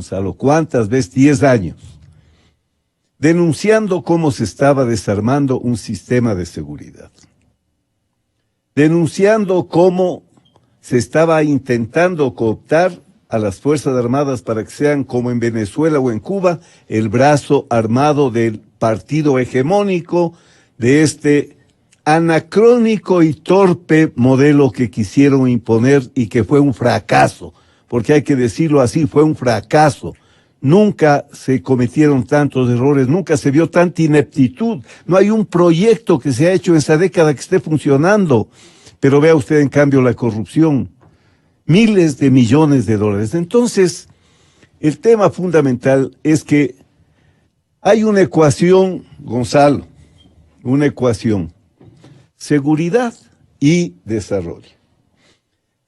Gonzalo, ¿cuántas veces? 10 años, denunciando cómo se estaba desarmando un sistema de seguridad, denunciando cómo se estaba intentando cooptar a las Fuerzas Armadas para que sean, como en Venezuela o en Cuba, el brazo armado del partido hegemónico de este anacrónico y torpe modelo que quisieron imponer y que fue un fracaso, porque hay que decirlo así, fue un fracaso. Nunca se cometieron tantos errores, nunca se vio tanta ineptitud. No hay un proyecto que se ha hecho en esa década que esté funcionando. Pero vea usted, en cambio, la corrupción. Miles de millones de dólares. Entonces, el tema fundamental es que hay una ecuación, Gonzalo, una ecuación. Seguridad y desarrollo.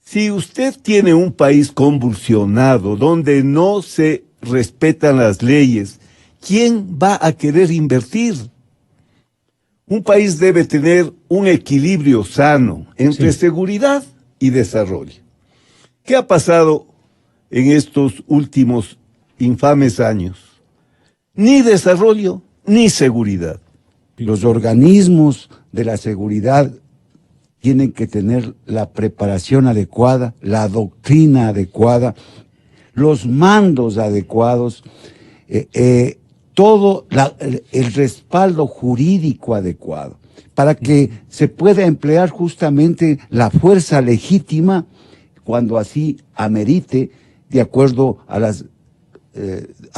Si usted tiene un país convulsionado, donde no se respetan las leyes, ¿quién va a querer invertir? Un país debe tener un equilibrio sano entre seguridad y desarrollo. ¿Qué ha pasado en estos últimos infames años? Ni desarrollo, ni seguridad. Los organismos de la seguridad tienen que tener la preparación adecuada, la doctrina adecuada, los mandos adecuados, todo el respaldo jurídico adecuado, para que se pueda emplear justamente la fuerza legítima cuando así amerite, de acuerdo a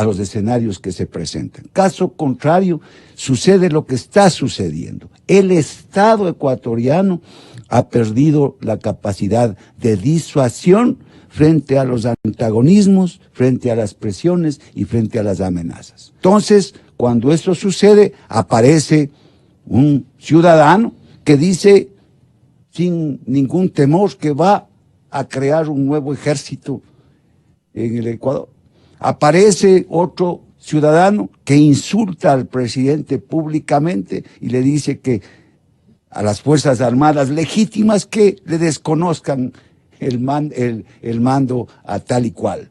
los escenarios que se presentan. Caso contrario, sucede lo que está sucediendo. El Estado ecuatoriano ha perdido la capacidad de disuasión frente a los antagonismos, frente a las presiones y frente a las amenazas. Entonces, cuando esto sucede, aparece un ciudadano que dice, sin ningún temor, que va a crear un nuevo ejército en el Ecuador. Aparece otro ciudadano que insulta al presidente públicamente y le dice que a las Fuerzas Armadas legítimas que le desconozcan el mando a tal y cual.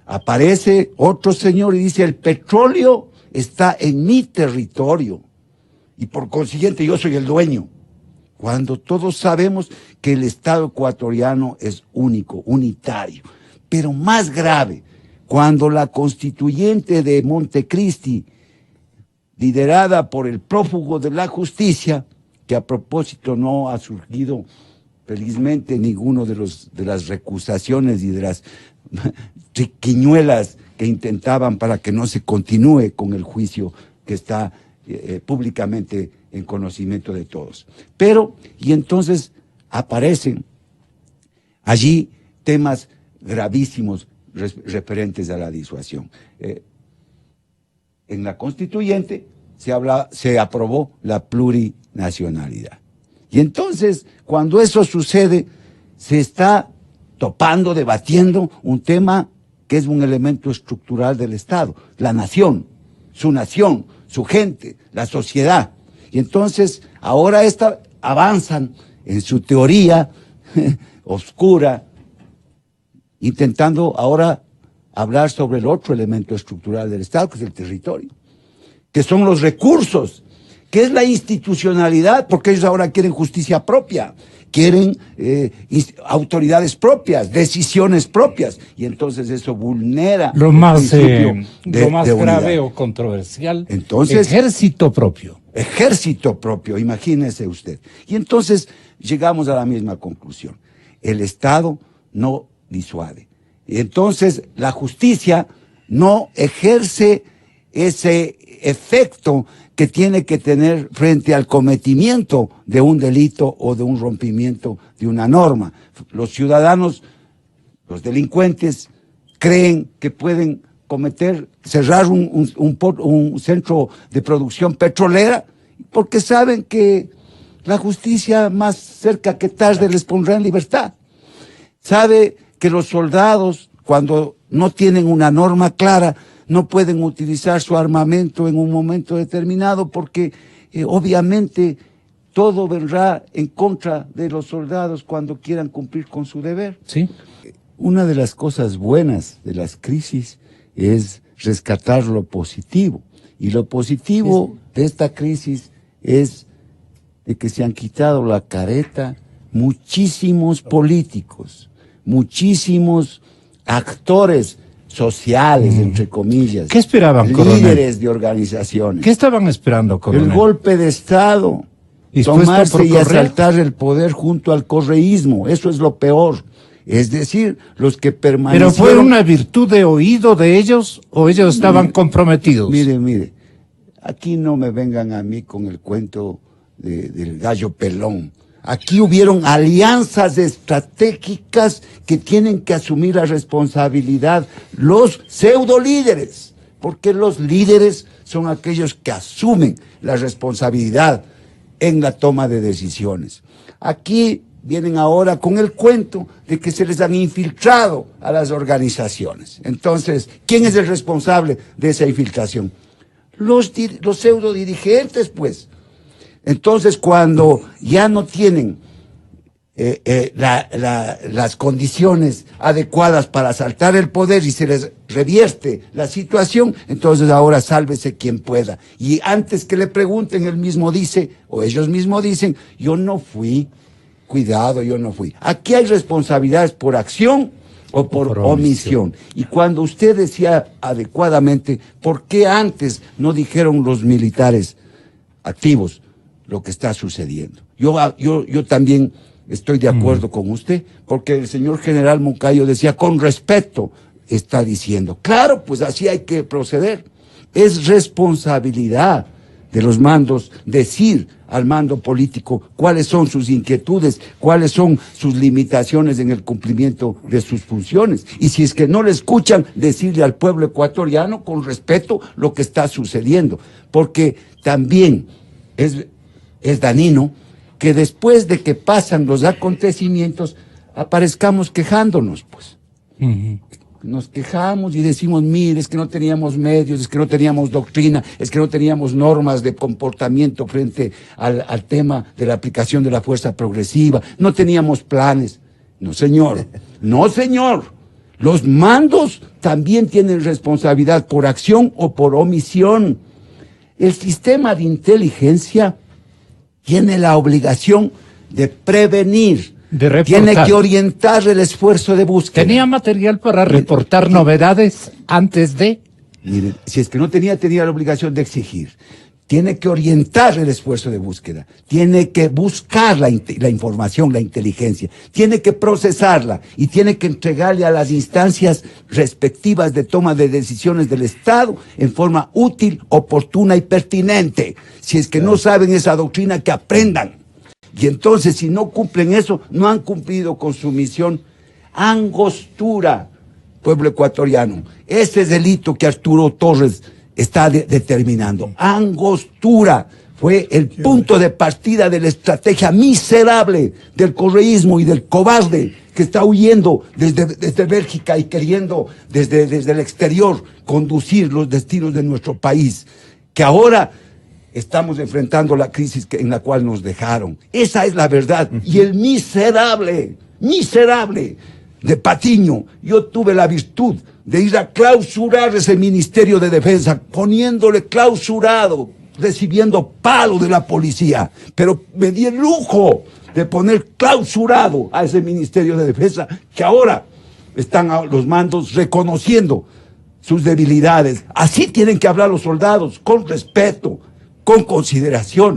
Aparece otro señor y dice, el petróleo está en mi territorio y por consiguiente yo soy el dueño. Cuando todos sabemos que el Estado ecuatoriano es único, unitario. Pero más grave, cuando la constituyente de Montecristi, liderada por el prófugo de la justicia, que a propósito no ha surgido felizmente ninguno de las recusaciones y de las triquiñuelas que intentaban para que no se continúe con el juicio que está públicamente en conocimiento de todos. Pero, y entonces aparecen allí temas gravísimos referentes a la disuasión. En la constituyente se aprobó la plurinacionalidad. Y entonces, cuando eso sucede, se está topando, debatiendo un tema que es un elemento estructural del Estado, la nación, su gente, la sociedad. Y entonces, ahora avanzan en su teoría oscura, intentando ahora hablar sobre el otro elemento estructural del Estado, que es el territorio, que son los recursos, que es la institucionalidad, porque ellos ahora quieren justicia propia, quieren autoridades propias, decisiones propias, y entonces eso vulnera lo más de grave o controversial. Entonces, ejército propio. Ejército propio, imagínese usted. Y entonces llegamos a la misma conclusión. El Estado no disuade. Y entonces la justicia no ejerce ese efecto que tiene que tener frente al cometimiento de un delito o de un rompimiento de una norma. Los ciudadanos, los delincuentes, creen que pueden cerrar un centro de producción petrolera porque saben que la justicia más cerca que tarde les pondrá en libertad. Sabe que los soldados, cuando no tienen una norma clara, no pueden utilizar su armamento en un momento determinado porque obviamente todo vendrá en contra de los soldados cuando quieran cumplir con su deber. Sí. Una de las cosas buenas de las crisis es rescatar lo positivo. Y lo positivo de esta crisis es de que se han quitado la careta muchísimos políticos, muchísimos actores sociales, entre comillas. ¿Qué esperaban, líderes coronel? de organizaciones. ¿Qué estaban esperando, coronel? El golpe de Estado. ¿Dispuesto Tomarse por y correo? asaltar el poder junto al correísmo. Eso es lo peor. Es decir, los que permanecieron... ¿Pero fue una virtud de oído de ellos o ellos estaban comprometidos? Mire, aquí no me vengan a mí con el cuento del gallo pelón. Aquí hubieron alianzas estratégicas que tienen que asumir la responsabilidad los pseudo líderes, porque los líderes son aquellos que asumen la responsabilidad en la toma de decisiones. Aquí vienen ahora con el cuento de que se les han infiltrado a las organizaciones. Entonces, ¿quién es el responsable de esa infiltración? Los pseudo dirigentes, pues. Entonces, cuando ya no tienen las condiciones adecuadas para asaltar el poder y se les revierte la situación, entonces ahora sálvese quien pueda. Y antes que le pregunten, él mismo dice, o ellos mismos dicen, yo no fui, cuidado, yo no fui. Aquí hay responsabilidades por acción o por omisión. Y cuando usted decía adecuadamente, ¿por qué antes no dijeron los militares activos lo que está sucediendo? Yo también estoy de acuerdo con usted, porque el señor general Moncayo decía, con respeto, está diciendo. Claro, pues así hay que proceder. Es responsabilidad de los mandos decir al mando político cuáles son sus inquietudes, cuáles son sus limitaciones en el cumplimiento de sus funciones. Y si es que no le escuchan, decirle al pueblo ecuatoriano con respeto lo que está sucediendo. Porque también es dañino que después de que pasan los acontecimientos aparezcamos quejándonos, pues. Nos quejamos y decimos, mire, es que no teníamos medios, es que no teníamos doctrina, es que no teníamos normas de comportamiento frente al tema de la aplicación de la fuerza progresiva, no teníamos planes. No, señor, no, señor. Los mandos también tienen responsabilidad por acción o por omisión. El sistema de inteligencia tiene la obligación de prevenir, tiene que orientar el esfuerzo de búsqueda. ¿Tenía material para reportar novedades antes de? Miren, si es que no tenía la obligación de exigir. Tiene que orientar el esfuerzo de búsqueda, tiene que buscar la información, la inteligencia, tiene que procesarla y tiene que entregarle a las instancias respectivas de toma de decisiones del Estado en forma útil, oportuna y pertinente. Si es que no saben esa doctrina, que aprendan. Y entonces, si no cumplen eso, no han cumplido con su misión. Angostura, pueblo ecuatoriano. Ese delito que Arturo Torres está determinando. Angostura fue el punto de partida de la estrategia miserable del correísmo y del cobarde que está huyendo desde Bélgica y queriendo desde el exterior conducir los destinos de nuestro país, que ahora estamos enfrentando la crisis en la cual nos dejaron. Esa es la verdad. Y el miserable de Patiño, yo tuve la virtud de ir a clausurar ese Ministerio de Defensa, poniéndole clausurado, recibiendo palo de la policía, pero me di el lujo de poner clausurado a ese Ministerio de Defensa, que ahora están los mandos reconociendo sus debilidades. Así tienen que hablar los soldados, con respeto, con consideración,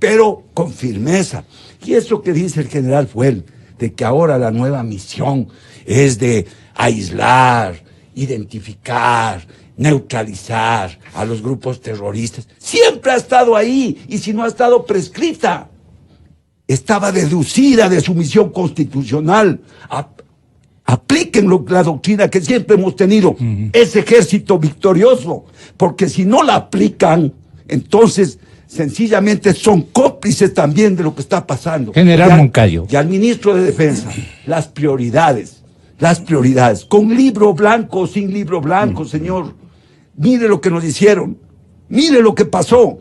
pero con firmeza. Y eso que dice el general Fuel, de que ahora la nueva misión es de aislar, identificar, neutralizar a los grupos terroristas, siempre ha estado ahí, y si no ha estado prescrita, estaba deducida de su misión constitucional. Apliquen la doctrina que siempre hemos tenido, ese ejército victorioso, porque si no la aplican, entonces sencillamente son cómplices también de lo que está pasando. General Moncayo. Y al ministro de Defensa, las prioridades, con libro blanco o sin libro blanco, señor. Mire lo que nos hicieron, mire lo que pasó.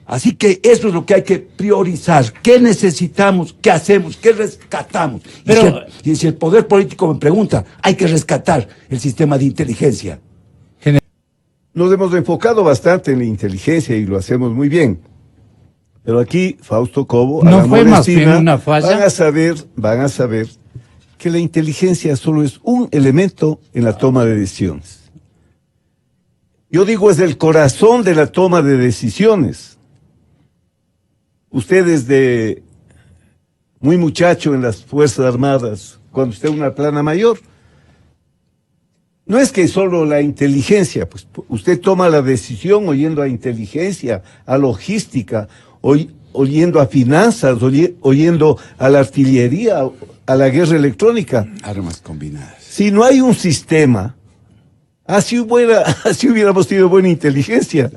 Así que eso es lo que hay que priorizar. ¿Qué necesitamos? ¿Qué hacemos? ¿Qué rescatamos? Y si el poder político me pregunta, hay que rescatar el sistema de inteligencia. nos hemos enfocado bastante en la inteligencia y lo hacemos muy bien. Pero aquí, Fausto Cobo, ¿No Ana fue más bien Molestina, una falla? van a saber que la inteligencia solo es un elemento en la toma de decisiones. Yo digo, es el corazón de la toma de decisiones. Usted desde muy muchacho en las Fuerzas Armadas, cuando usted es una plana mayor, no es que solo la inteligencia, pues usted toma la decisión oyendo a inteligencia, a logística, oyendo a finanzas, oyendo a la artillería, a la guerra electrónica. Armas combinadas. Si no hay un sistema, así hubiéramos tenido buena inteligencia,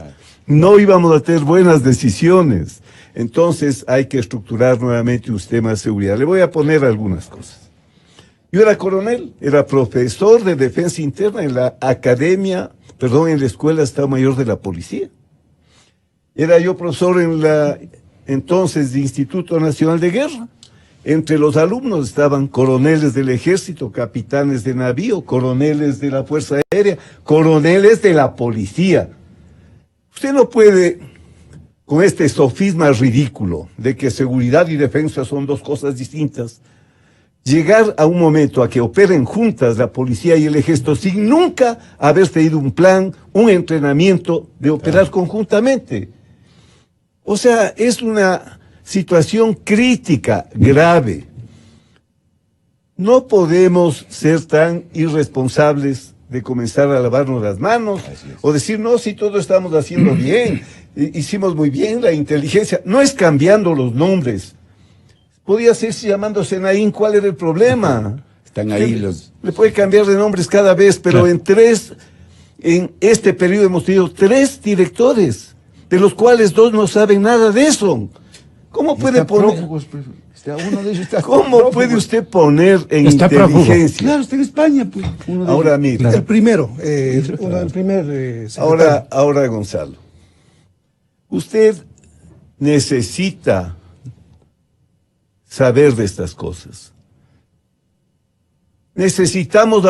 no íbamos a tener buenas decisiones. Entonces hay que estructurar nuevamente un sistema de seguridad. Le voy a poner algunas cosas. Yo era coronel, era profesor de defensa interna en la en la Escuela de Estado Mayor de la Policía. Era yo profesor en la entonces de Instituto Nacional de Guerra. Entre los alumnos estaban coroneles del ejército, capitanes de navío, coroneles de la Fuerza Aérea, coroneles de la policía. Usted no puede, con este sofisma ridículo de que seguridad y defensa son dos cosas distintas, llegar a un momento a que operen juntas la policía y el ejército sin nunca haber tenido un plan, un entrenamiento de operar conjuntamente. O sea, es una situación crítica, grave. No podemos ser tan irresponsables de comenzar a lavarnos las manos o decir, no, si todo estamos haciendo bien, hicimos muy bien la inteligencia. No es cambiando los nombres. Podía seguirse llamándose Naín, ¿cuál era el problema? Están ahí los... Le puede cambiar de nombres cada vez, pero en este periodo hemos tenido 3 directores, de los cuales 2 no saben nada de eso. ¿Cómo puede poner? Uno de ellos está ¿Cómo puede usted poner en inteligencia? Claro, está en España, pues. Ahora, mire. Claro. El primero, el primer Ahora, Gonzalo, usted necesita saber de estas cosas. Necesitamos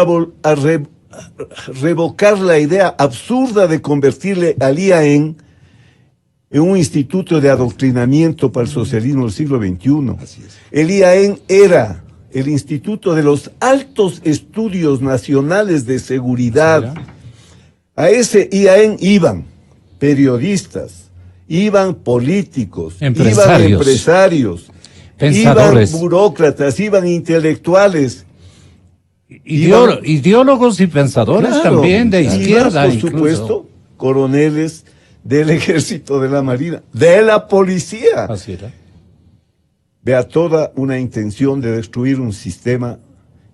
revocar la idea absurda de convertirle al IAEN en un instituto de adoctrinamiento para el socialismo del siglo XXI. Así es. El IAEN era el Instituto de los Altos Estudios Nacionales de Seguridad. A ese IAEN iban periodistas, iban políticos, iban empresarios, pensadores, iban burócratas, iban intelectuales. Ideólogos y pensadores también de izquierda. Por supuesto, coroneles del ejército, de la marina, de la policía. Así era. Vea toda una intención de destruir un sistema.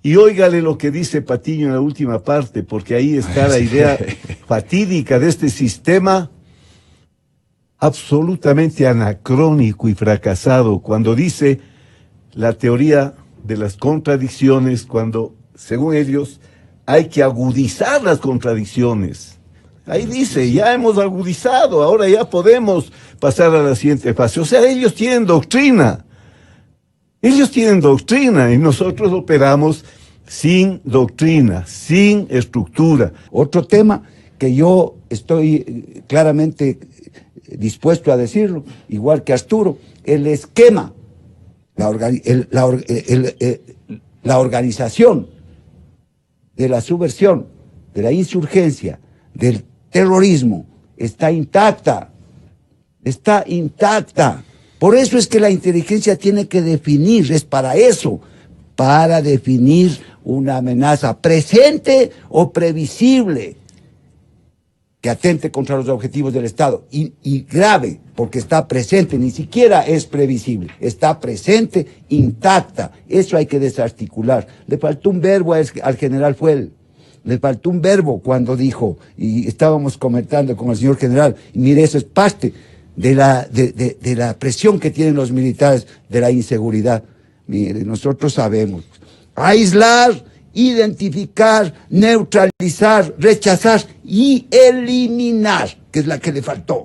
Y óigale lo que dice Patiño en la última parte, porque ahí está la idea fatídica de este sistema absolutamente anacrónico y fracasado, cuando dice la teoría de las contradicciones, cuando, según ellos, hay que agudizar las contradicciones. Ahí dice, ya hemos agudizado, ahora ya podemos pasar a la siguiente fase. O sea, ellos tienen doctrina. Ellos tienen doctrina y nosotros operamos sin doctrina, sin estructura. Otro tema que yo estoy claramente dispuesto a decirlo, igual que Arturo, el esquema, la organización de la subversión, de la insurgencia, del terrorismo, está intacta. Está intacta. Por eso es que la inteligencia tiene que definir, es para eso, para definir una amenaza presente o previsible que atente contra los objetivos del Estado. Y grave, porque está presente, ni siquiera es previsible, está presente, intacta. Eso hay que desarticular. Le faltó un verbo al general Fuel. Le faltó un verbo cuando dijo, y estábamos comentando con el señor general, y mire, eso es parte de la presión que tienen los militares de la inseguridad. Mire, nosotros sabemos aislar, identificar, neutralizar, rechazar y eliminar, que es la que le faltó.